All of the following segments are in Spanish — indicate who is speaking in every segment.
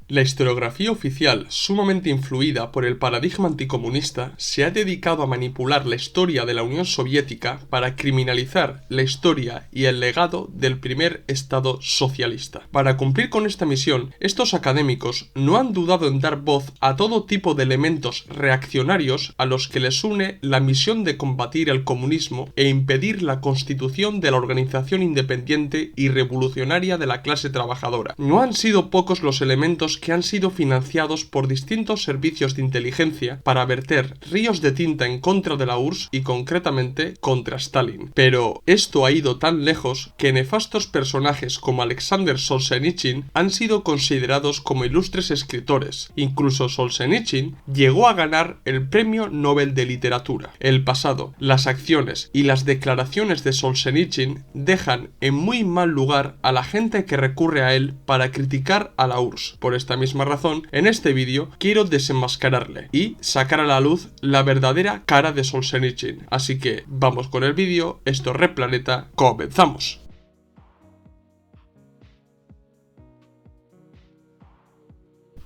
Speaker 1: La historiografía oficial, sumamente influida por el paradigma anticomunista, se ha dedicado a manipular la historia de la Unión Soviética para criminalizar la historia y el legado del primer Estado socialista. Para cumplir con esta misión, estos académicos no han dudado en dar voz a todo tipo de elementos reaccionarios a los que les une la misión de combatir el comunismo e impedir la constitución de la organización independiente y revolucionaria de la clase trabajadora. No han sido pocos los elementos que han sido financiados por distintos servicios de inteligencia para verter ríos de tinta en contra de la URSS y concretamente contra Stalin. Pero esto ha ido tan lejos que nefastos personajes como Alexander Solzhenitsyn han sido considerados como ilustres escritores. Incluso Solzhenitsyn llegó a ganar el Premio Nobel de Literatura. El pasado, las acciones y las declaraciones de Solzhenitsyn dejan en muy mal lugar a la gente que recurre a él para criticar a la URSS. Por esta misma razón, en este vídeo quiero desenmascararle y sacar a la luz la verdadera cara de Solzhenitsyn. Así que vamos con el vídeo, esto es Red Planeta, comenzamos.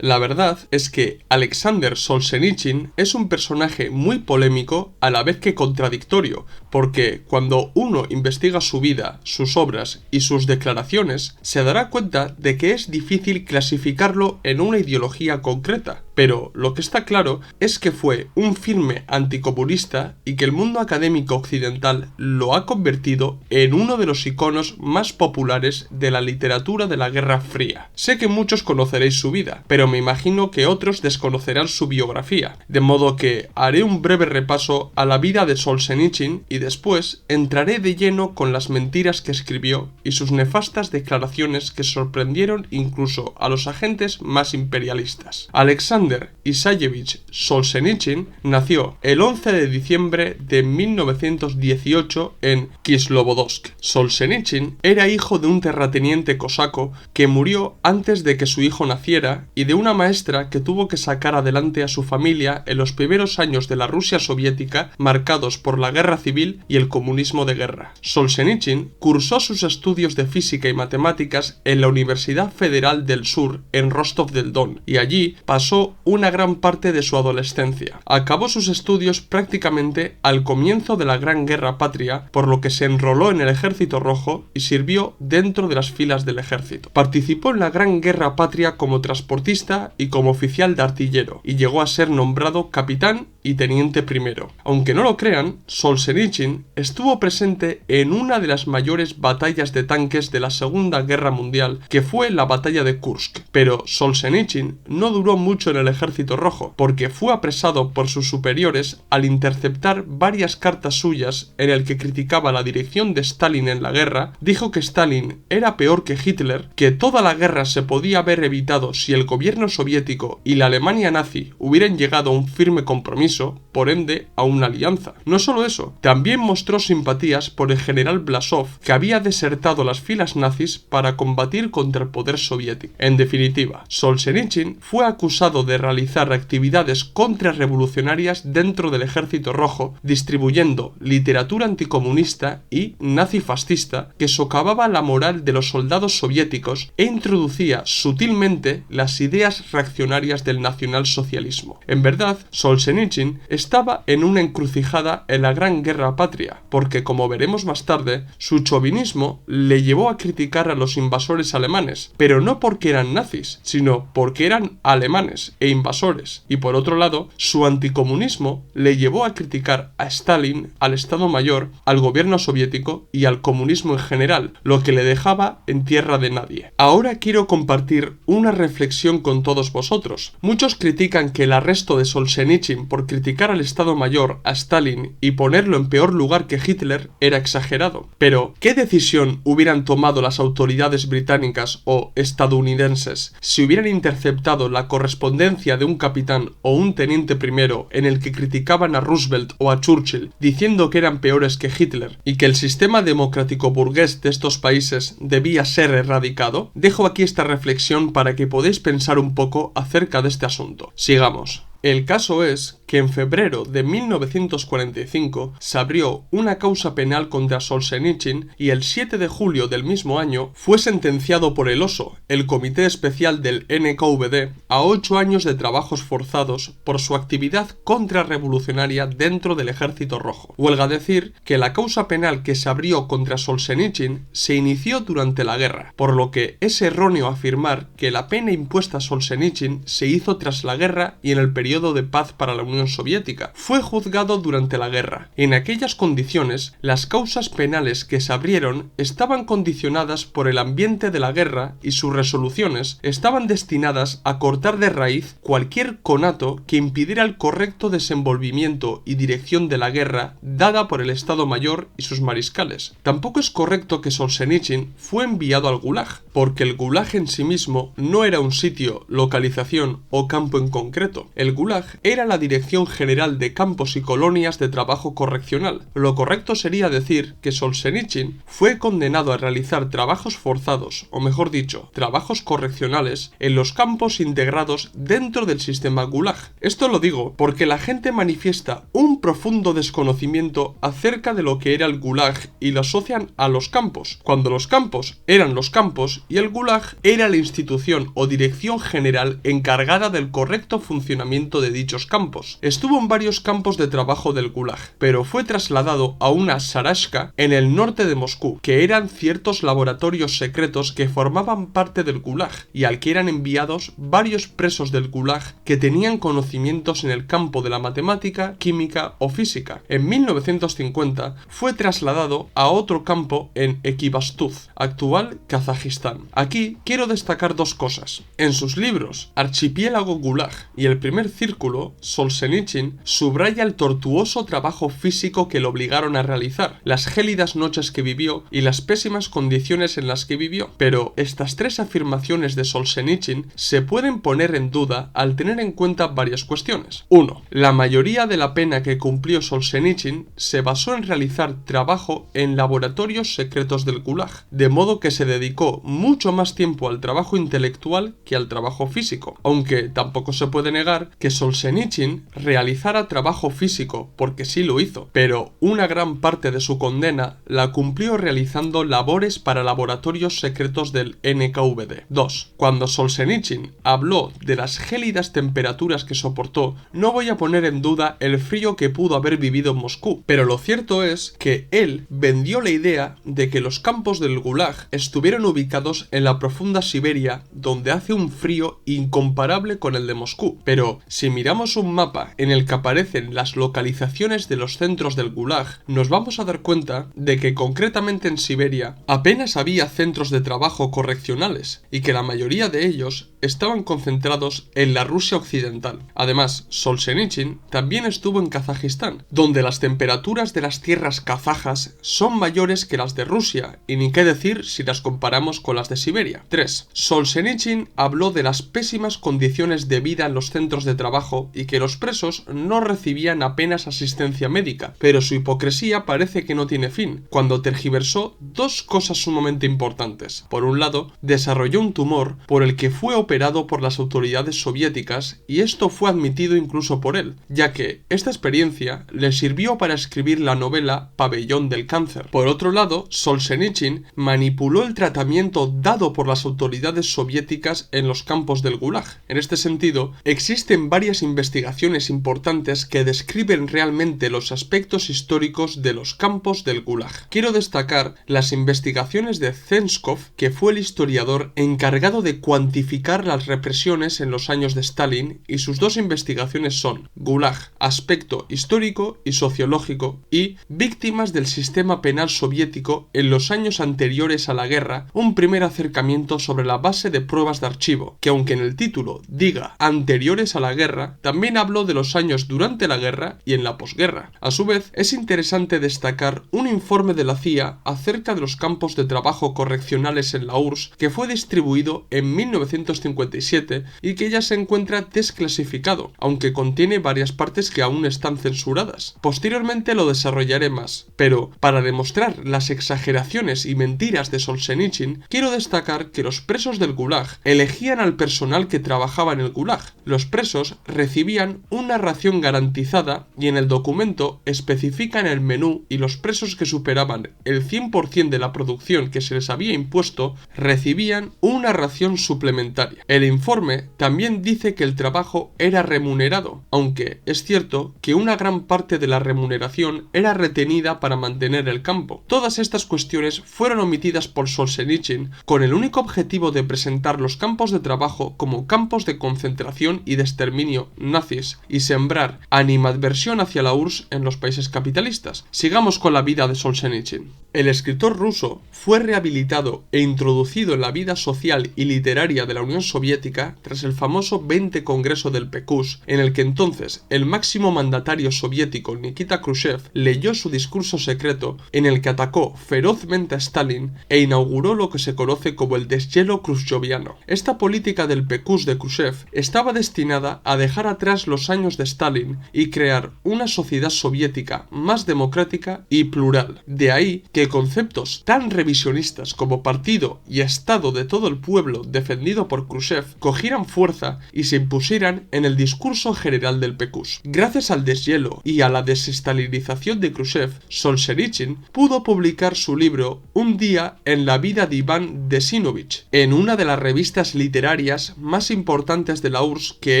Speaker 1: La verdad es que Alexander Solzhenitsyn es un personaje muy polémico a la vez que contradictorio, porque cuando uno investiga su vida, sus obras y sus declaraciones, se dará cuenta de que es difícil clasificarlo en una ideología concreta. Pero lo que está claro es que fue un firme anticomunista y que el mundo académico occidental lo ha convertido en uno de los iconos más populares de la literatura de la Guerra Fría. Sé que muchos conoceréis su vida, pero me imagino que otros desconocerán su biografía, de modo que haré un breve repaso a la vida de Solzhenitsyn y después entraré de lleno con las mentiras que escribió y sus nefastas declaraciones que sorprendieron incluso a los agentes más imperialistas. Alexander Isayevich Solzhenitsyn nació el 11 de diciembre de 1918 en Kislovodsk. Solzhenitsyn era hijo de un terrateniente cosaco que murió antes de que su hijo naciera y de una maestra que tuvo que sacar adelante a su familia en los primeros años de la Rusia soviética marcados por la guerra civil y el comunismo de guerra. Solzhenitsyn cursó sus estudios de física y matemáticas en la Universidad Federal del Sur en Rostov del Don y allí pasó una gran parte de su adolescencia. Acabó sus estudios prácticamente al comienzo de la Gran Guerra Patria, por lo que se enroló en el Ejército Rojo y sirvió dentro de las filas del ejército. Participó en la Gran Guerra Patria como transportista y como oficial de artillero, y llegó a ser nombrado capitán y teniente primero. Aunque no lo crean, Solzhenitsyn estuvo presente en una de las mayores batallas de tanques de la Segunda Guerra Mundial, que fue la batalla de Kursk. Pero Solzhenitsyn no duró mucho en el Ejército Rojo, porque fue apresado por sus superiores al interceptar varias cartas suyas en el que criticaba la dirección de Stalin en la guerra. Dijo que Stalin era peor que Hitler, que toda la guerra se podía haber evitado si el gobierno soviético y la Alemania nazi hubieran llegado a un firme compromiso, por ende a una alianza. No solo eso, también mostró simpatías por el general Blasov, que había desertado las filas nazis para combatir contra el poder soviético. En definitiva, Solzhenitsyn fue acusado de realizar actividades contrarrevolucionarias dentro del Ejército Rojo, distribuyendo literatura anticomunista y nazifascista que socavaba la moral de los soldados soviéticos e introducía sutilmente las ideas reaccionarias del nacionalsocialismo. En verdad, Solzhenitsyn estaba en una encrucijada en la Gran Guerra Patria, porque como veremos más tarde, su chauvinismo le llevó a criticar a los invasores alemanes, pero no porque eran nazis, sino porque eran alemanes e invasores, y por otro lado, su anticomunismo le llevó a criticar a Stalin, al Estado Mayor, al gobierno soviético y al comunismo en general, lo que le dejaba en tierra de nadie. Ahora quiero compartir una reflexión con todos vosotros. Muchos critican que el arresto de Solzhenitsyn por criticar al Estado Mayor, a Stalin y ponerlo en peor lugar que Hitler era exagerado. Pero, ¿qué decisión hubieran tomado las autoridades británicas o estadounidenses si hubieran interceptado la correspondencia de un capitán o un teniente primero en el que criticaban a Roosevelt o a Churchill diciendo que eran peores que Hitler y que el sistema democrático burgués de estos países debía ser erradicado? Dejo aquí esta reflexión para que podáis pensar un poco acerca de este asunto. Sigamos. El caso es que en febrero de 1945 se abrió una causa penal contra Solzhenitsyn y el 7 de julio del mismo año fue sentenciado por el OSO, el Comité Especial del NKVD, a 8 años de trabajos forzados por su actividad contrarrevolucionaria dentro del Ejército Rojo. Huelga decir que la causa penal que se abrió contra Solzhenitsyn se inició durante la guerra, por lo que es erróneo afirmar que la pena impuesta a Solzhenitsyn se hizo tras la guerra y en el periodo de paz para la Unión Soviética. Fue juzgado durante la guerra. En aquellas condiciones, las causas penales que se abrieron estaban condicionadas por el ambiente de la guerra y sus resoluciones estaban destinadas a cortar de raíz cualquier conato que impidiera el correcto desenvolvimiento y dirección de la guerra dada por el Estado Mayor y sus mariscales. Tampoco es correcto que Solzhenitsyn fue enviado al Gulag, porque el Gulag en sí mismo no era un sitio, localización o campo en concreto. El Gulag era la Dirección General de Campos y Colonias de Trabajo Correccional. Lo correcto sería decir que Solzhenitsyn fue condenado a realizar trabajos forzados, o mejor dicho, trabajos correccionales, en los campos integrados dentro del sistema Gulag. Esto lo digo porque la gente manifiesta un profundo desconocimiento acerca de lo que era el Gulag y lo asocian a los campos, cuando los campos eran los campos y el Gulag era la institución o dirección general encargada del correcto funcionamiento de dichos campos. Estuvo en varios campos de trabajo del Gulag, pero fue trasladado a una Sarashka en el norte de Moscú, que eran ciertos laboratorios secretos que formaban parte del Gulag y al que eran enviados varios presos del Gulag que tenían conocimientos en el campo de la matemática, química o física. En 1950 fue trasladado a otro campo en Ekibastuz, actual Kazajistán. Aquí quiero destacar dos cosas. En sus libros Archipiélago Gulag y El primer círculo, Solzhenitsyn subraya el tortuoso trabajo físico que lo obligaron a realizar, las gélidas noches que vivió y las pésimas condiciones en las que vivió. Pero estas tres afirmaciones de Solzhenitsyn se pueden poner en duda al tener en cuenta varias cuestiones. 1. La mayoría de la pena que cumplió Solzhenitsyn se basó en realizar trabajo en laboratorios secretos del Gulag, de modo que se dedicó mucho más tiempo al trabajo intelectual que al trabajo físico, aunque tampoco se puede negar que Solzhenitsyn realizara trabajo físico, porque sí lo hizo, pero una gran parte de su condena la cumplió realizando labores para laboratorios secretos del NKVD. 2. Cuando Solzhenitsyn habló de las gélidas temperaturas que soportó, no voy a poner en duda el frío que pudo haber vivido en Moscú, pero lo cierto es que él vendió la idea de que los campos del Gulag estuvieron ubicados en la profunda Siberia, donde hace un frío incomparable con el de Moscú. Pero si miramos un mapa en el que aparecen las localizaciones de los centros del Gulag, nos vamos a dar cuenta de que concretamente en Siberia apenas había centros de trabajo correccionales y que la mayoría de ellos estaban concentrados en la Rusia occidental. Además, Solzhenitsyn también estuvo en Kazajistán, donde las temperaturas de las tierras kazajas son mayores que las de Rusia, y ni qué decir si las comparamos con las de Siberia. 3. Solzhenitsyn habló de las pésimas condiciones de vida en los centros de trabajo y que los presos no recibían apenas asistencia médica, pero su hipocresía parece que no tiene fin, cuando tergiversó dos cosas sumamente importantes. Por un lado, desarrolló un tumor por el que fue operado por las autoridades soviéticas y esto fue admitido incluso por él, ya que esta experiencia le sirvió para escribir la novela Pabellón del Cáncer. Por otro lado, Solzhenitsyn manipuló el tratamiento dado por las autoridades soviéticas en los campos del Gulag. En este sentido, existen varias investigaciones importantes que describen realmente los aspectos históricos de los campos del Gulag. Quiero destacar las investigaciones de Zenskov, que fue el historiador encargado de cuantificar las represiones en los años de Stalin, y sus dos investigaciones son Gulag, aspecto histórico y sociológico, y víctimas del sistema penal soviético en los años anteriores a la guerra, un primer acercamiento sobre la base de pruebas de archivo, que aunque en el título diga anteriores a la guerra, también habló de los años durante la guerra y en la posguerra. A su vez, es interesante destacar un informe de la CIA acerca de los campos de trabajo correccionales en la URSS que fue distribuido en 1957 y que ya se encuentra desclasificado, aunque contiene varias partes que aún están censuradas. Posteriormente lo desarrollaré más, pero para demostrar las exageraciones y mentiras de Solzhenitsyn, quiero destacar que los presos del Gulag elegían al personal que trabajaba en el Gulag. Los presos recibían una ración garantizada y en el documento especifican el menú y los presos que superaban el 100% de la producción que se les había impuesto recibían una ración suplementaria. El informe también dice que el trabajo era remunerado, aunque es cierto que una gran parte de la remuneración era retenida para mantener el campo. Todas estas cuestiones fueron omitidas por Solzhenitsyn con el único objetivo de presentar los campos de trabajo como campos de concentración y de exterminio nazis y sembrar animadversión hacia la URSS en los países capitalistas. Sigamos con la vida de Solzhenitsyn. El escritor ruso fue rehabilitado e introducido en la vida social y literaria de la Unión Soviética tras el famoso 20 Congreso del PQS, en el que entonces el máximo mandatario soviético Nikita Khrushchev leyó su discurso secreto en el que atacó ferozmente a Stalin e inauguró lo que se conoce como el deshielo khrushcheviano. Esta política del PQS de Khrushchev estaba destinada a dejar atrás los años de Stalin y crear una sociedad soviética más democrática y plural. De ahí que conceptos tan revisionistas como partido y estado de todo el pueblo defendido por Khrushchev cogieran fuerza y se impusieran en el discurso general del PQS. Gracias al deshielo y a la desestalinización de Khrushchev, Solzhenitsyn pudo publicar su libro Un día en la vida de Iván Desinovich en una de las revistas literarias más importantes de la URSS, que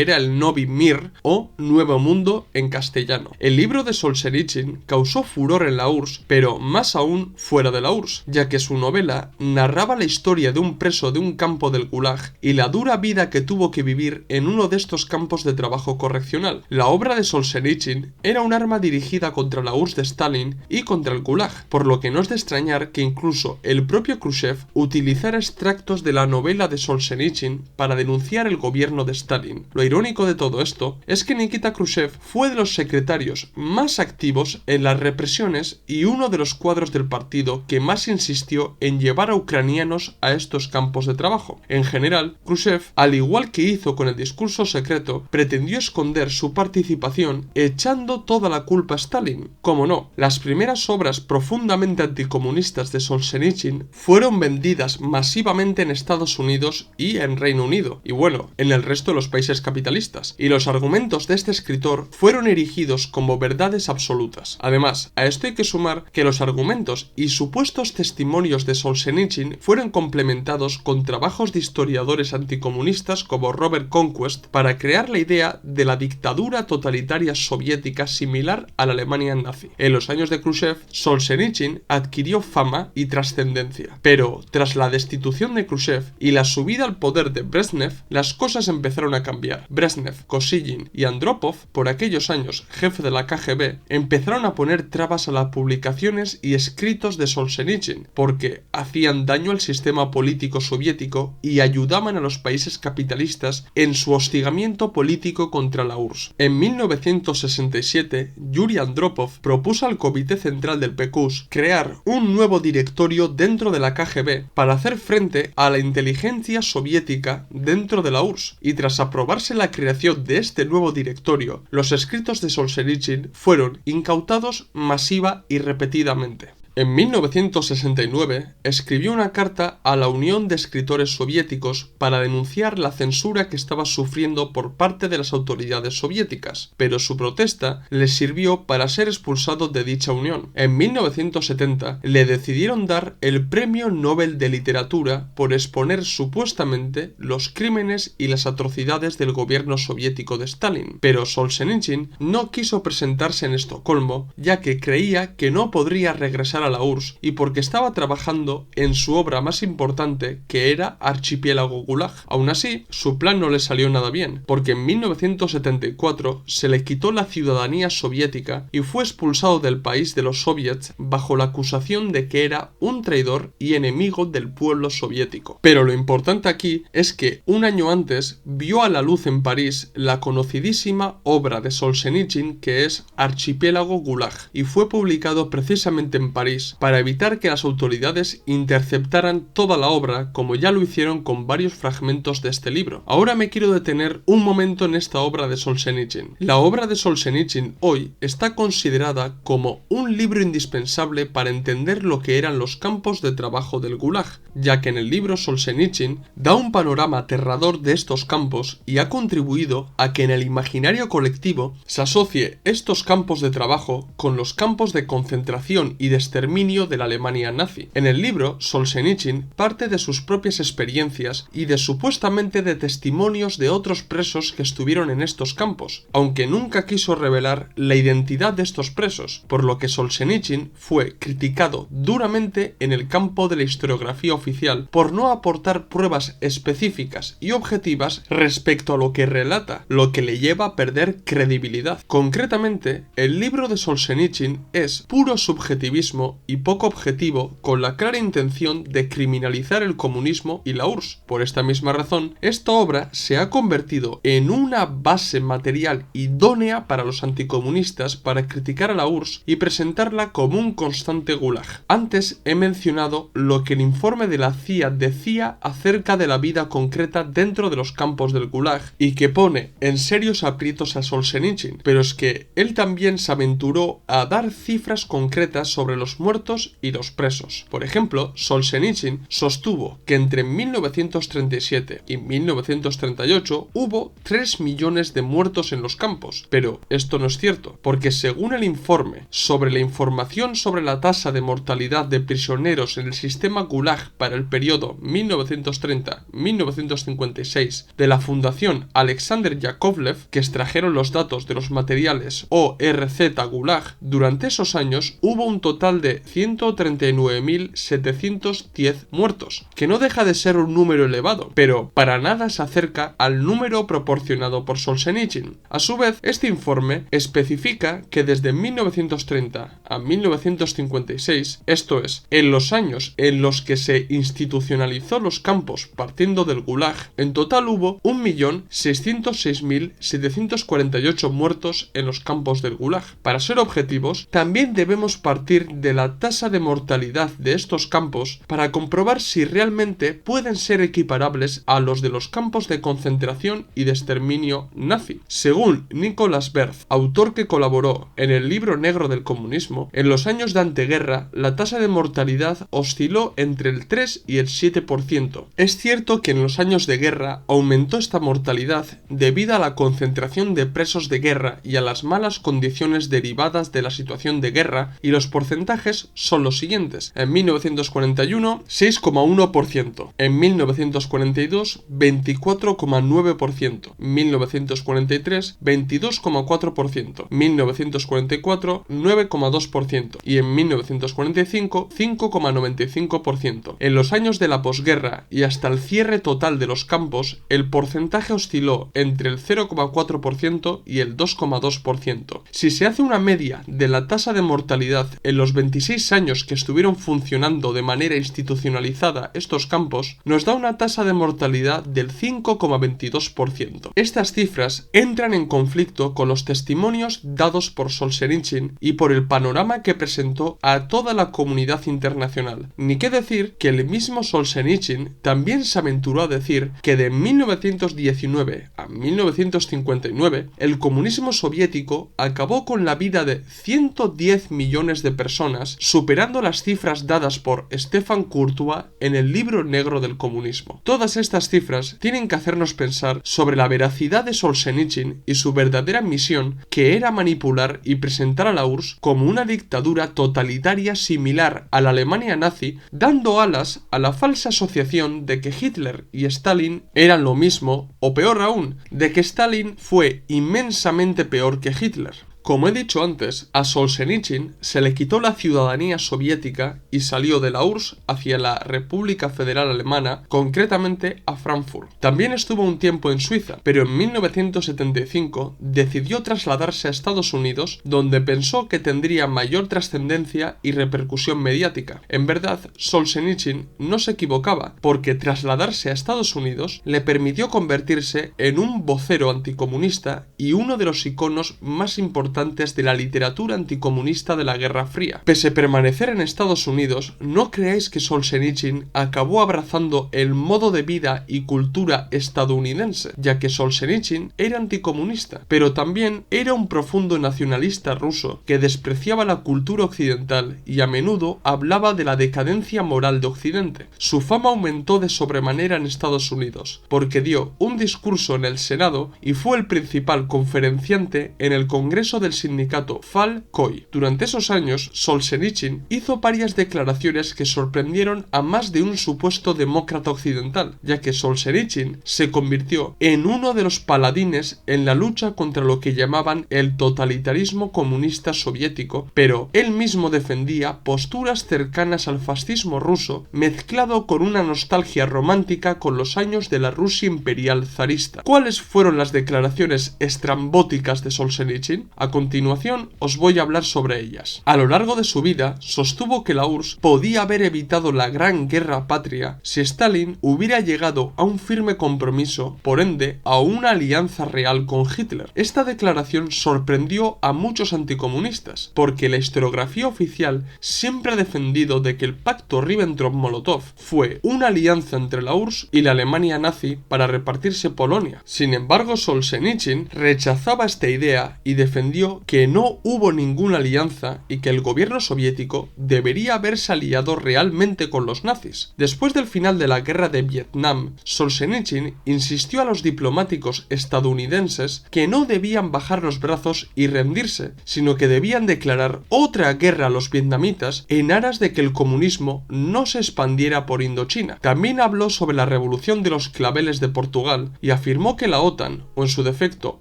Speaker 1: era el Nový Mír o Nuevo Mundo en castellano. El libro de Solzhenitsyn causó furor en la URSS, pero más aún fuera de la URSS, ya que su novela narraba la historia de un preso de un campo del Gulag y la dura vida que tuvo que vivir en uno de estos campos de trabajo correccional. La obra de Solzhenitsyn era un arma dirigida contra la URSS de Stalin y contra el Gulag, por lo que no es de extrañar que incluso el propio Khrushchev utilizara extractos de la novela de Solzhenitsyn para denunciar el gobierno de Stalin. Lo irónico de todo esto es que Nikita Khrushchev fue de los secretarios más activos en las represiones y uno de los cuadros del partido que más insistió en llevar a ucranianos a estos campos de trabajo. En general, Khrushchev, al igual que hizo con el discurso secreto, pretendió esconder su participación echando toda la culpa a Stalin. Como no, las primeras obras profundamente anticomunistas de Solzhenitsyn fueron vendidas masivamente en Estados Unidos y en Reino Unido, y bueno, en el resto de los países capitalistas, y los argumentos de este escritor fueron erigidos como verdades absolutas. Además, a esto hay que sumar que los argumentos y supuestos testimonios de Solzhenitsyn fueron complementados con trabajos de historiadores anticomunistas como Robert Conquest para crear la idea de la dictadura totalitaria soviética similar a la Alemania nazi. En los años de Khrushchev, Solzhenitsyn adquirió fama y trascendencia, pero tras la destitución de Khrushchev y la subida al poder de Brezhnev, las cosas empezaron a cambiar. Brezhnev, Kosygin y Andropov, por aquellos años jefe de la KGB, empezaron a poner trabas a las publicaciones y escritos de Solzhenitsyn porque hacían daño al sistema político soviético y ayudaban a los países capitalistas en su hostigamiento político contra la URSS. En 1967, Yuri Andropov propuso al Comité Central del PQS crear un nuevo directorio dentro de la KGB para hacer frente a la inteligencia soviética dentro de la URSS, y tras aprobarse la creación de este nuevo directorio, los escritos de Solzhenitsyn fueron incautados masiva y repetidamente. En 1969 escribió una carta a la Unión de Escritores Soviéticos para denunciar la censura que estaba sufriendo por parte de las autoridades soviéticas, pero su protesta le sirvió para ser expulsado de dicha unión. En 1970 le decidieron dar el Premio Nobel de Literatura por exponer supuestamente los crímenes y las atrocidades del gobierno soviético de Stalin, pero Solzhenitsyn no quiso presentarse en Estocolmo, ya que creía que no podría regresar a la URSS y porque estaba trabajando en su obra más importante, que era Archipiélago Gulag. Aún así, su plan no le salió nada bien, porque en 1974 se le quitó la ciudadanía soviética y fue expulsado del país de los soviets bajo la acusación de que era un traidor y enemigo del pueblo soviético. Pero lo importante aquí es que un año antes vio a la luz en París la conocidísima obra de Solzhenitsyn, que es Archipiélago Gulag, y fue publicado precisamente en París país para evitar que las autoridades interceptaran toda la obra, como ya lo hicieron con varios fragmentos de este libro. Ahora me quiero detener un momento en esta obra de Solzhenitsyn. La obra de Solzhenitsyn hoy está considerada como un libro indispensable para entender lo que eran los campos de trabajo del Gulag, ya que en el libro Solzhenitsyn da un panorama aterrador de estos campos y ha contribuido a que en el imaginario colectivo se asocie estos campos de trabajo con los campos de concentración y de exterminio de la Alemania nazi. En el libro, Solzhenitsyn parte de sus propias experiencias y de supuestamente de testimonios de otros presos que estuvieron en estos campos, aunque nunca quiso revelar la identidad de estos presos, por lo que Solzhenitsyn fue criticado duramente en el campo de la historiografía oficial por no aportar pruebas específicas y objetivas respecto a lo que relata, lo que le lleva a perder credibilidad. Concretamente, el libro de Solzhenitsyn es puro subjetivismo y poco objetivo, con la clara intención de criminalizar el comunismo y la URSS. Por esta misma razón, esta obra se ha convertido en una base material idónea para los anticomunistas para criticar a la URSS y presentarla como un constante gulag. Antes he mencionado lo que el informe de la CIA decía acerca de la vida concreta dentro de los campos del gulag y que pone en serios aprietos a Solzhenitsyn, pero es que él también se aventuró a dar cifras concretas sobre los muertos y los presos. Por ejemplo, Solzhenitsyn sostuvo que entre 1937 y 1938 hubo 3 millones de muertos en los campos, pero esto no es cierto, porque según el informe sobre la información sobre la tasa de mortalidad de prisioneros en el sistema Gulag para el periodo 1930-1956 de la Fundación Alexander Yakovlev, que extrajeron los datos de los materiales ORZ Gulag, durante esos años hubo un total de 139.710 muertos, que no deja de ser un número elevado, pero para nada se acerca al número proporcionado por Solzhenitsyn. A su vez, este informe especifica que desde 1930 a 1956, esto es, en los años en los que se institucionalizó los campos partiendo del Gulag, en total hubo 1.606.748 muertos en los campos del Gulag. Para ser objetivos, también debemos partir de la tasa de mortalidad de estos campos para comprobar si realmente pueden ser equiparables a los de los campos de concentración y de exterminio nazi. Según Nicholas Berth, autor que colaboró en el libro negro del comunismo, en los años de anteguerra la tasa de mortalidad osciló entre el 3 y el 7%. Es cierto que en los años de guerra aumentó esta mortalidad debido a la concentración de presos de guerra y a las malas condiciones derivadas de la situación de guerra, y los porcentajes son los siguientes: en 1941 6,1%, en 1942 24,9%, 1943 22,4%, 1944 9,2% y en 1945 5,95%. En los años de la posguerra y hasta el cierre total de los campos, el porcentaje osciló entre el 0,4% y el 2,2%. Si se hace una media de la tasa de mortalidad en los 26 años que estuvieron funcionando de manera institucionalizada estos campos, nos da una tasa de mortalidad del 5,22%. Estas cifras entran en conflicto con los testimonios dados por Solzhenitsyn y por el panorama que presentó a toda la comunidad internacional. Ni qué decir que el mismo Solzhenitsyn también se aventuró a decir que de 1919 a 1959 el comunismo soviético acabó con la vida de 110 millones de personas, superando las cifras dadas por Stefan Courtois en el libro negro del comunismo. Todas estas cifras tienen que hacernos pensar sobre la veracidad de Solzhenitsyn y su verdadera misión, que era manipular y presentar a la URSS como una dictadura totalitaria similar a la Alemania nazi, dando alas a la falsa asociación de que Hitler y Stalin eran lo mismo, o peor aún, de que Stalin fue inmensamente peor que Hitler. Como he dicho antes, a Solzhenitsyn se le quitó la ciudadanía soviética y salió de la URSS hacia la República Federal Alemana, concretamente a Frankfurt. También estuvo un tiempo en Suiza, pero en 1975 decidió trasladarse a Estados Unidos, donde pensó que tendría mayor trascendencia y repercusión mediática. En verdad, Solzhenitsyn no se equivocaba, porque trasladarse a Estados Unidos le permitió convertirse en un vocero anticomunista y uno de los iconos más importantes importantes de la literatura anticomunista de la Guerra Fría. Pese a permanecer en Estados Unidos, no creáis que Solzhenitsyn acabó abrazando el modo de vida y cultura estadounidense, ya que Solzhenitsyn era anticomunista, pero también era un profundo nacionalista ruso que despreciaba la cultura occidental y a menudo hablaba de la decadencia moral de Occidente. Su fama aumentó de sobremanera en Estados Unidos, porque dio un discurso en el Senado y fue el principal conferenciante en el Congreso del sindicato Fal-Coi. Durante esos años, Solzhenitsyn hizo varias declaraciones que sorprendieron a más de un supuesto demócrata occidental, ya que Solzhenitsyn se convirtió en uno de los paladines en la lucha contra lo que llamaban el totalitarismo comunista soviético, pero él mismo defendía posturas cercanas al fascismo ruso, mezclado con una nostalgia romántica con los años de la Rusia imperial zarista. ¿Cuáles fueron las declaraciones estrambóticas de Solzhenitsyn? A continuación os voy a hablar sobre ellas. A lo largo de su vida, sostuvo que la URSS podía haber evitado la Gran Guerra Patria si Stalin hubiera llegado a un firme compromiso, por ende, a una alianza real con Hitler. Esta declaración sorprendió a muchos anticomunistas, porque la historiografía oficial siempre ha defendido de que el pacto Ribbentrop-Molotov fue una alianza entre la URSS y la Alemania nazi para repartirse Polonia. Sin embargo, Solzhenitsyn rechazaba esta idea y defendió que no hubo ninguna alianza y que el gobierno soviético debería haberse aliado realmente con los nazis. Después del final de la guerra de Vietnam, Solzhenitsyn insistió a los diplomáticos estadounidenses que no debían bajar los brazos y rendirse, sino que debían declarar otra guerra a los vietnamitas en aras de que el comunismo no se expandiera por Indochina. También habló sobre la revolución de los claveles de Portugal y afirmó que la OTAN, o en su defecto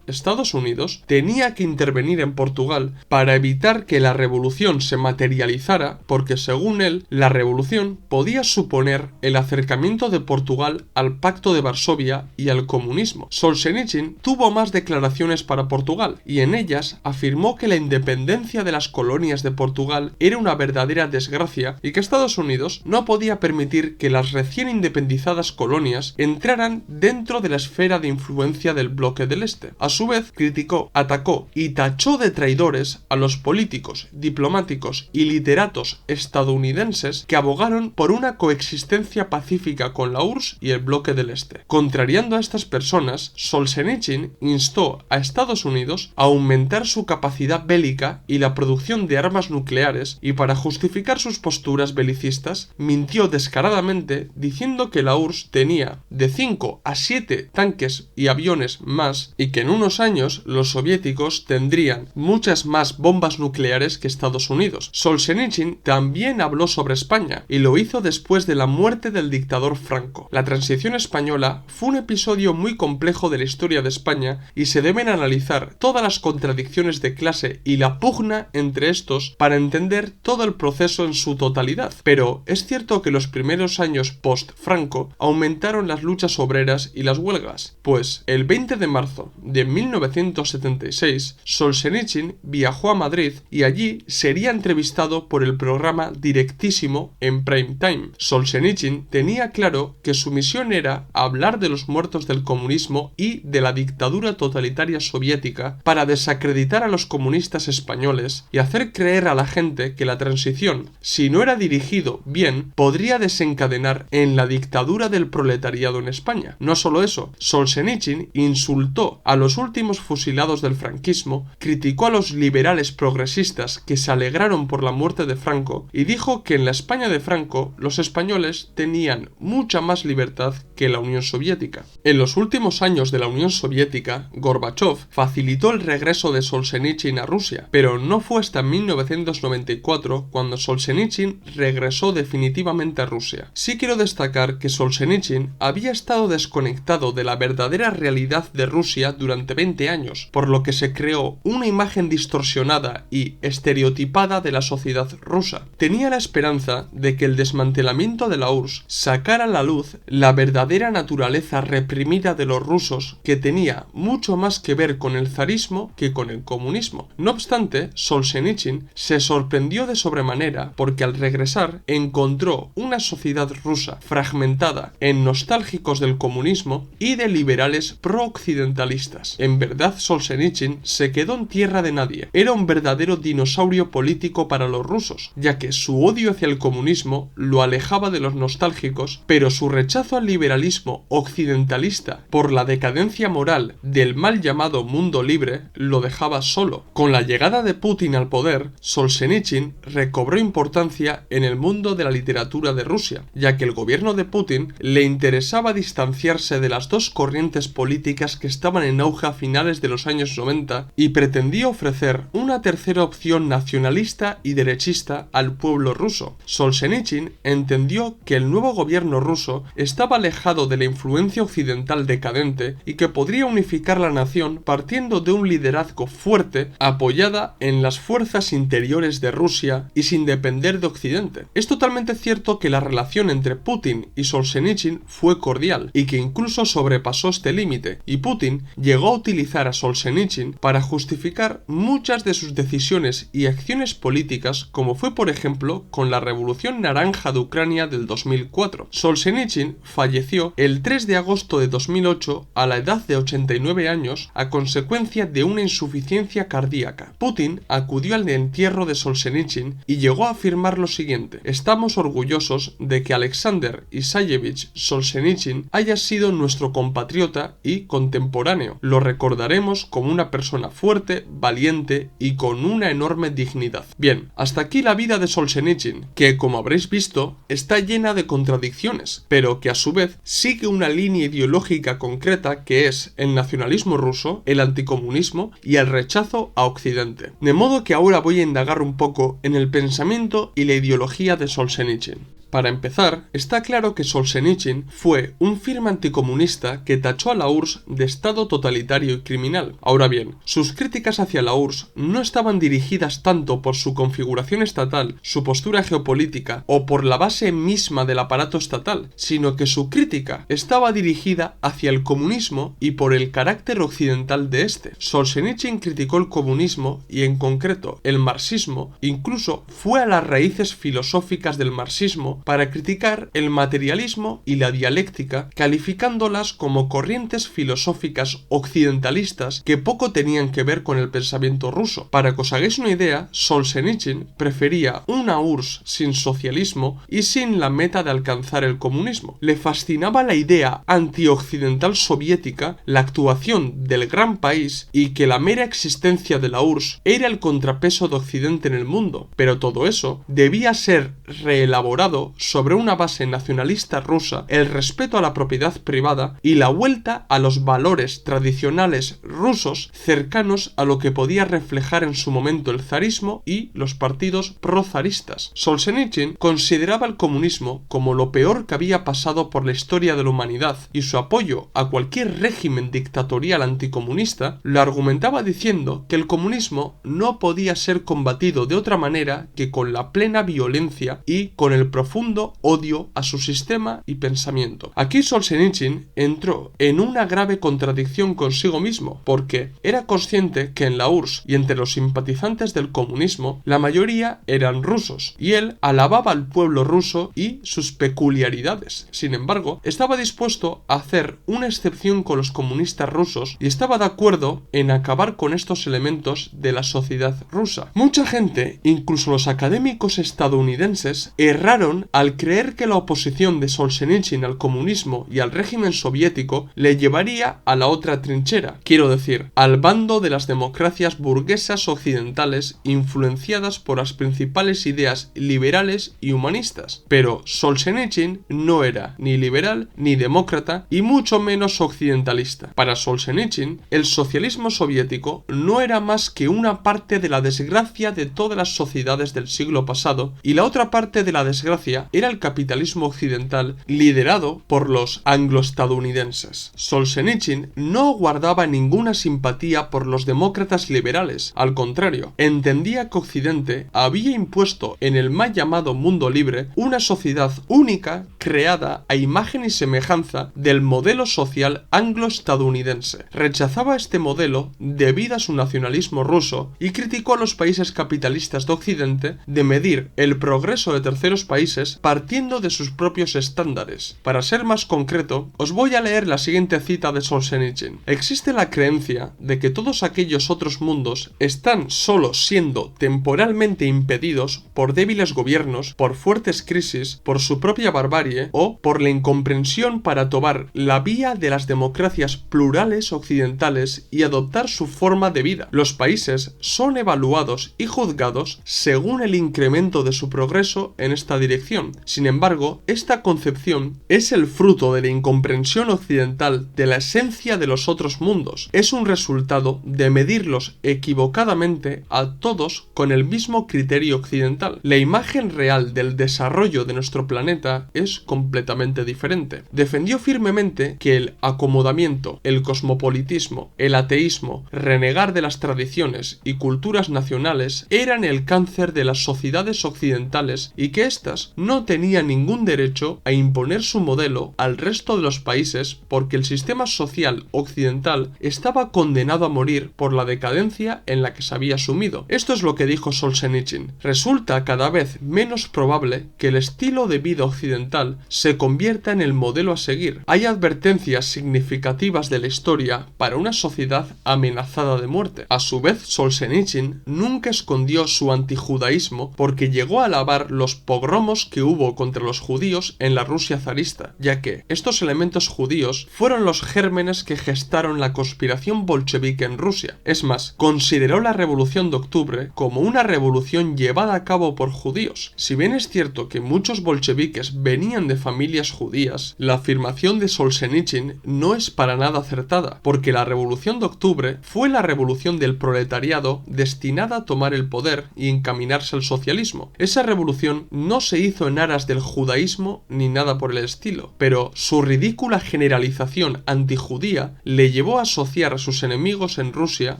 Speaker 1: Estados Unidos, tenía que intervenir en Portugal para evitar que la revolución se materializara, porque según él, la revolución podía suponer el acercamiento de Portugal al Pacto de Varsovia y al comunismo. Solzhenitsyn tuvo más declaraciones para Portugal, y en ellas afirmó que la independencia de las colonias de Portugal era una verdadera desgracia y que Estados Unidos no podía permitir que las recién independizadas colonias entraran dentro de la esfera de influencia del bloque del Este. A su vez, criticó, atacó y tachó de traidores a los políticos, diplomáticos y literatos estadounidenses que abogaron por una coexistencia pacífica con la URSS y el bloque del Este. Contrariando a estas personas, Solzhenitsyn instó a Estados Unidos a aumentar su capacidad bélica y la producción de armas nucleares, y para justificar sus posturas belicistas, mintió descaradamente diciendo que la URSS tenía de 5 a 7 tanques y aviones más y que en unos años los soviéticos tendrían muchas más bombas nucleares que Estados Unidos. Solzhenitsyn también habló sobre España y lo hizo después de la muerte del dictador Franco. La transición española fue un episodio muy complejo de la historia de España y se deben analizar todas las contradicciones de clase y la pugna entre estos para entender todo el proceso en su totalidad. Pero es cierto que los primeros años post-Franco aumentaron las luchas obreras y las huelgas, pues el 20 de marzo de 1976 Solzhenitsyn viajó a Madrid y allí sería entrevistado por el programa Directísimo en prime time. Solzhenitsyn tenía claro que su misión era hablar de los muertos del comunismo y de la dictadura totalitaria soviética para desacreditar a los comunistas españoles y hacer creer a la gente que la transición, si no era dirigido bien, podría desencadenar en la dictadura del proletariado en España. No solo eso, Solzhenitsyn insultó a los últimos fusilados del franquismo, criticó a los liberales progresistas que se alegraron por la muerte de Franco y dijo que en la España de Franco los españoles tenían mucha más libertad que la Unión Soviética. En los últimos años de la Unión Soviética, Gorbachov facilitó el regreso de Solzhenitsyn a Rusia, pero no fue hasta 1994 cuando Solzhenitsyn regresó definitivamente a Rusia. Sí quiero destacar que Solzhenitsyn había estado desconectado de la verdadera realidad de Rusia durante 20 años, por lo que se creó una imagen distorsionada y estereotipada de la sociedad rusa. Tenía la esperanza de que el desmantelamiento de la URSS sacara a la luz la verdadera verdadera naturaleza reprimida de los rusos, que tenía mucho más que ver con el zarismo que con el comunismo. No obstante, Solzhenitsyn se sorprendió de sobremanera porque al regresar encontró una sociedad rusa fragmentada en nostálgicos del comunismo y de liberales pro-occidentalistas. En verdad, Solzhenitsyn se quedó en tierra de nadie. Era un verdadero dinosaurio político para los rusos, ya que su odio hacia el comunismo lo alejaba de los nostálgicos, pero su rechazo al liberalismo occidentalista por la decadencia moral del mal llamado mundo libre lo dejaba solo. Con la llegada de Putin al poder, Solzhenitsyn recobró importancia en el mundo de la literatura de Rusia, ya que el gobierno de Putin le interesaba distanciarse de las dos corrientes políticas que estaban en auge a finales de los años 90 y pretendía ofrecer una tercera opción nacionalista y derechista al pueblo ruso. Solzhenitsyn entendió que el nuevo gobierno ruso estaba alejado de la influencia occidental decadente y que podría unificar la nación partiendo de un liderazgo fuerte apoyada en las fuerzas interiores de Rusia y sin depender de Occidente. Es totalmente cierto que la relación entre Putin y Solzhenitsyn fue cordial y que incluso sobrepasó este límite, y Putin llegó a utilizar a Solzhenitsyn para justificar muchas de sus decisiones y acciones políticas, como fue por ejemplo con la Revolución Naranja de Ucrania del 2004. Solzhenitsyn falleció el 3 de agosto de 2008 a la edad de 89 años a consecuencia de una insuficiencia cardíaca. Putin acudió al entierro de Solzhenitsyn y llegó a afirmar lo siguiente: estamos orgullosos de que Alexander Isayevich Solzhenitsyn haya sido nuestro compatriota y contemporáneo. Lo recordaremos como una persona fuerte, valiente y con una enorme dignidad. Bien, hasta aquí la vida de Solzhenitsyn, que como habréis visto está llena de contradicciones, pero que a su vez sigue una línea ideológica concreta que es el nacionalismo ruso, el anticomunismo y el rechazo a Occidente. De modo que ahora voy a indagar un poco en el pensamiento y la ideología de Solzhenitsyn. Para empezar, está claro que Solzhenitsyn fue un firme anticomunista que tachó a la URSS de Estado totalitario y criminal. Ahora bien, sus críticas hacia la URSS no estaban dirigidas tanto por su configuración estatal, su postura geopolítica o por la base misma del aparato estatal, sino que su crítica estaba dirigida hacia el comunismo y por el carácter occidental de este. Solzhenitsyn criticó el comunismo y en concreto el marxismo, incluso fue a las raíces filosóficas del marxismo para criticar el materialismo y la dialéctica, calificándolas como corrientes filosóficas occidentalistas que poco tenían que ver con el pensamiento ruso. Para que os hagáis una idea, Solzhenitsyn prefería una URSS sin socialismo y sin la meta de alcanzar el comunismo. Le fascinaba la idea antioccidental soviética, la actuación del gran país y que la mera existencia de la URSS era el contrapeso de Occidente en el mundo, pero todo eso debía ser reelaborado sobre una base nacionalista rusa, el respeto a la propiedad privada y la vuelta a los valores tradicionales rusos cercanos a lo que podía reflejar en su momento el zarismo y los partidos pro-zaristas. Solzhenitsyn consideraba el comunismo como lo peor que había pasado por la historia de la humanidad y su apoyo a cualquier régimen dictatorial anticomunista lo argumentaba diciendo que el comunismo no podía ser combatido de otra manera que con la plena violencia y con el profundo odio a su sistema y pensamiento. Aquí Solzhenitsyn entró en una grave contradicción consigo mismo, porque era consciente que en la URSS y entre los simpatizantes del comunismo la mayoría eran rusos, y él alababa al pueblo ruso y sus peculiaridades. Sin embargo, estaba dispuesto a hacer una excepción con los comunistas rusos y estaba de acuerdo en acabar con estos elementos de la sociedad rusa. Mucha gente, incluso los académicos estadounidenses, erraron al creer que la oposición de Solzhenitsyn al comunismo y al régimen soviético le llevaría a la otra trinchera, quiero decir, al bando de las democracias burguesas occidentales influenciadas por las principales ideas liberales y humanistas. Pero Solzhenitsyn no era ni liberal ni demócrata y mucho menos occidentalista. Para Solzhenitsyn, el socialismo soviético no era más que una parte de la desgracia de todas las sociedades del siglo pasado y la otra parte de la desgracia historia era el capitalismo occidental liderado por los anglo-estadounidenses. Solzhenitsyn no guardaba ninguna simpatía por los demócratas liberales, al contrario, entendía que Occidente había impuesto en el mal llamado mundo libre una sociedad única creada a imagen y semejanza del modelo social anglo-estadounidense. Rechazaba este modelo debido a su nacionalismo ruso y criticó a los países capitalistas de Occidente de medir el progreso de terceros países partiendo de sus propios estándares. Para ser más concreto, os voy a leer la siguiente cita de Solzhenitsyn. Existe la creencia de que todos aquellos otros mundos están solo siendo temporalmente impedidos por débiles gobiernos, por fuertes crisis, por su propia barbarie o por la incomprensión para tomar la vía de las democracias plurales occidentales y adoptar su forma de vida. Los países son evaluados y juzgados según el incremento de su progreso en esta dirección. Sin embargo, esta concepción es el fruto de la incomprensión occidental de la esencia de los otros mundos. Es un resultado de medirlos equivocadamente a todos con el mismo criterio occidental. La imagen real del desarrollo de nuestro planeta es completamente diferente. Defendió firmemente que el acomodamiento, el cosmopolitismo, el ateísmo, renegar de las tradiciones y culturas nacionales eran el cáncer de las sociedades occidentales y que éstas no tenían ningún derecho a imponer su modelo al resto de los países porque el sistema social occidental estaba condenado a morir por la decadencia en la que se había sumido. Esto es lo que dijo Solzhenitsyn. Resulta cada vez menos probable que el estilo de vida occidental se convierta en el modelo a seguir. Hay advertencias significativas de la historia para una sociedad amenazada de muerte. A su vez, Solzhenitsyn nunca escondió su antijudaísmo porque llegó a alabar los pogromos que hubo contra los judíos en la Rusia zarista, ya que estos elementos judíos fueron los gérmenes que gestaron la conspiración bolchevique en Rusia. Es más, consideró la Revolución de Octubre como una revolución llevada a cabo por judíos. Si bien es cierto que muchos bolcheviques venían de familias judías, la afirmación de Solzhenitsyn no es para nada acertada, porque la Revolución de Octubre fue la revolución del proletariado destinada a tomar el poder y encaminarse al socialismo. Esa revolución no se hizo en aras del judaísmo ni nada por el estilo, pero su ridícula generalización antijudía le llevó a asociar a sus enemigos en Rusia,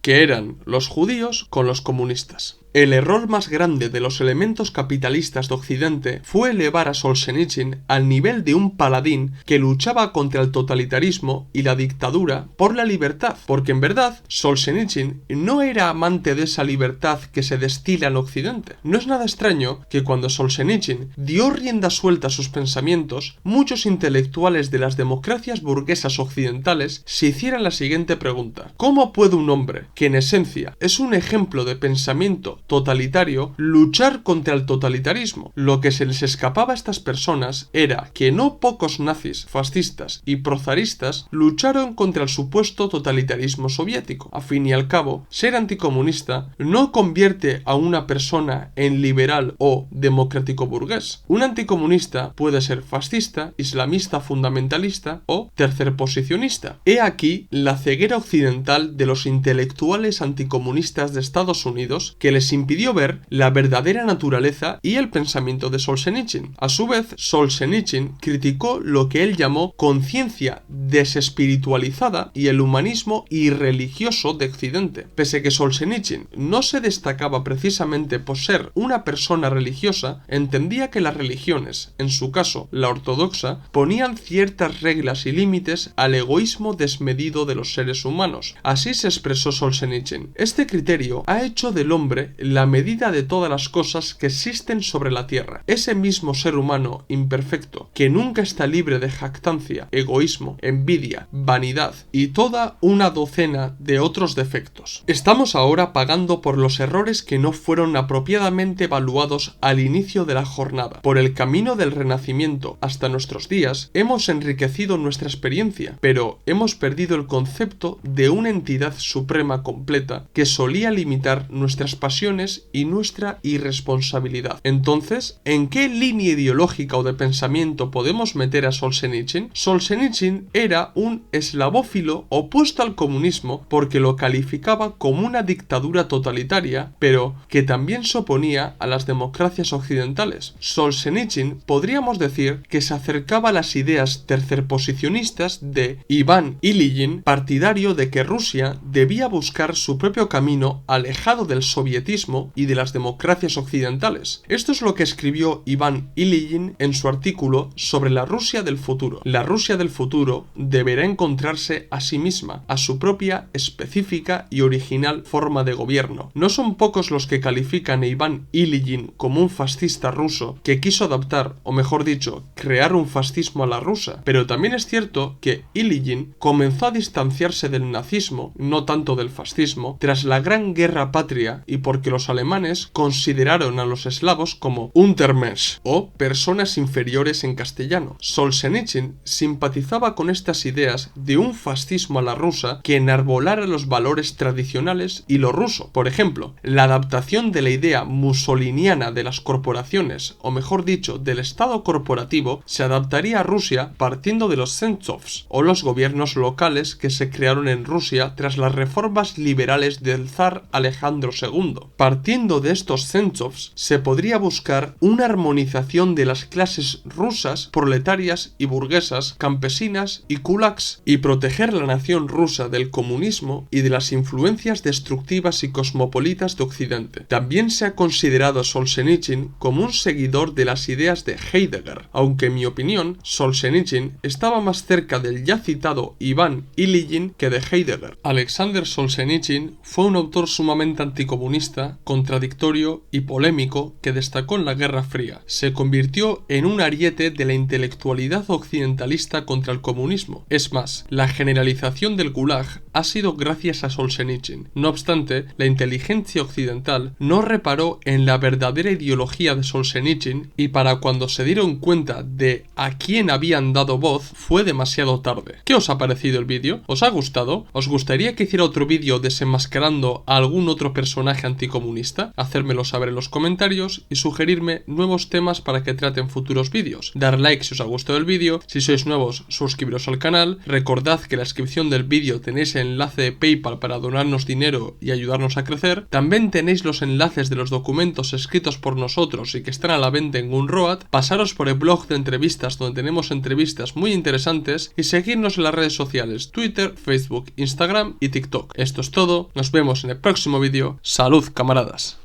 Speaker 1: que eran los judíos, con los comunistas. El error más grande de los elementos capitalistas de Occidente fue elevar a Solzhenitsyn al nivel de un paladín que luchaba contra el totalitarismo y la dictadura por la libertad, porque en verdad Solzhenitsyn no era amante de esa libertad que se destila en Occidente. No es nada extraño que cuando Solzhenitsyn dio rienda suelta a sus pensamientos, muchos intelectuales de las democracias burguesas occidentales se hicieran la siguiente pregunta: ¿cómo puede un hombre, que en esencia es un ejemplo de pensamiento totalitario, luchar contra el totalitarismo? Lo que se les escapaba a estas personas era que no pocos nazis, fascistas y prozaristas lucharon contra el supuesto totalitarismo soviético. A fin y al cabo, ser anticomunista no convierte a una persona en liberal o democrático burgués. Un anticomunista puede ser fascista, islamista fundamentalista o tercerposicionista. He aquí la ceguera occidental de los intelectuales anticomunistas de Estados Unidos que les impidió ver la verdadera naturaleza y el pensamiento de Solzhenitsyn. A su vez, Solzhenitsyn criticó lo que él llamó conciencia desespiritualizada y el humanismo irreligioso de Occidente. Pese a que Solzhenitsyn no se destacaba precisamente por ser una persona religiosa, entendía que las religiones, en su caso la ortodoxa, ponían ciertas reglas y límites al egoísmo desmedido de los seres humanos. Así se expresó Solzhenitsyn. Este criterio ha hecho del hombre la medida de todas las cosas que existen sobre la tierra. Ese mismo ser humano imperfecto, que nunca está libre de jactancia, egoísmo, envidia, vanidad y toda una docena de otros defectos. Estamos ahora pagando por los errores que no fueron apropiadamente evaluados al inicio de la jornada. Por el camino del Renacimiento hasta nuestros días, hemos enriquecido nuestra experiencia, pero hemos perdido el concepto de una entidad suprema completa que solía limitar nuestras pasiones decisiones y nuestra irresponsabilidad. Entonces, ¿en qué línea ideológica o de pensamiento podemos meter a Solzhenitsyn? Solzhenitsyn era un eslavófilo opuesto al comunismo porque lo calificaba como una dictadura totalitaria, pero que también se oponía a las democracias occidentales. Solzhenitsyn podríamos decir que se acercaba a las ideas tercerposicionistas de Iván Ilyín, partidario de que Rusia debía buscar su propio camino alejado del sovietismo y de las democracias occidentales. Esto es lo que escribió Iván Ilyín en su artículo sobre la Rusia del futuro. La Rusia del futuro deberá encontrarse a sí misma, a su propia específica y original forma de gobierno. No son pocos los que califican a Iván Ilyín como un fascista ruso que quiso adaptar, o mejor dicho, crear un fascismo a la rusa, pero también es cierto que Ilyín comenzó a distanciarse del nazismo, no tanto del fascismo, tras la Gran Guerra Patria y porque los alemanes consideraron a los eslavos como Untermensch o personas inferiores en castellano. Solzhenitsyn simpatizaba con estas ideas de un fascismo a la rusa que enarbolara los valores tradicionales y lo ruso. Por ejemplo, la adaptación de la idea mussoliniana de las corporaciones, o mejor dicho, del Estado corporativo, se adaptaría a Rusia partiendo de los Zemstvos, o los gobiernos locales que se crearon en Rusia tras las reformas liberales del zar Alejandro II. Partiendo de estos Zemstvos, se podría buscar una armonización de las clases rusas, proletarias y burguesas, campesinas y kulaks, y proteger la nación rusa del comunismo y de las influencias destructivas y cosmopolitas de Occidente. También se ha considerado a Solzhenitsyn como un seguidor de las ideas de Heidegger, aunque en mi opinión, Solzhenitsyn estaba más cerca del ya citado Iván Ilyín que de Heidegger. Alexander Solzhenitsyn fue un autor sumamente anticomunista, contradictorio y polémico que destacó en la Guerra Fría. Se convirtió en un ariete de la intelectualidad occidentalista contra el comunismo. Es más, la generalización del Gulag ha sido gracias a Solzhenitsyn. No obstante, la inteligencia occidental no reparó en la verdadera ideología de Solzhenitsyn y para cuando se dieron cuenta de a quién habían dado voz fue demasiado tarde. ¿Qué os ha parecido el vídeo? ¿Os ha gustado? ¿Os gustaría que hiciera otro vídeo desenmascarando a algún otro personaje anticomunista? Hacérmelo saber en los comentarios y sugerirme nuevos temas para que trate en futuros vídeos. Dar like si os ha gustado el vídeo, si sois nuevos suscribiros al canal, recordad que en la descripción del vídeo tenéis el enlace de PayPal para donarnos dinero y ayudarnos a crecer. También tenéis los enlaces de los documentos escritos por nosotros y que están a la venta en Gumroad. Pasaros por el blog de entrevistas donde tenemos entrevistas muy interesantes y seguirnos en las redes sociales Twitter, Facebook, Instagram y TikTok. Esto es todo, nos vemos en el próximo vídeo. ¡Salud, camaradas!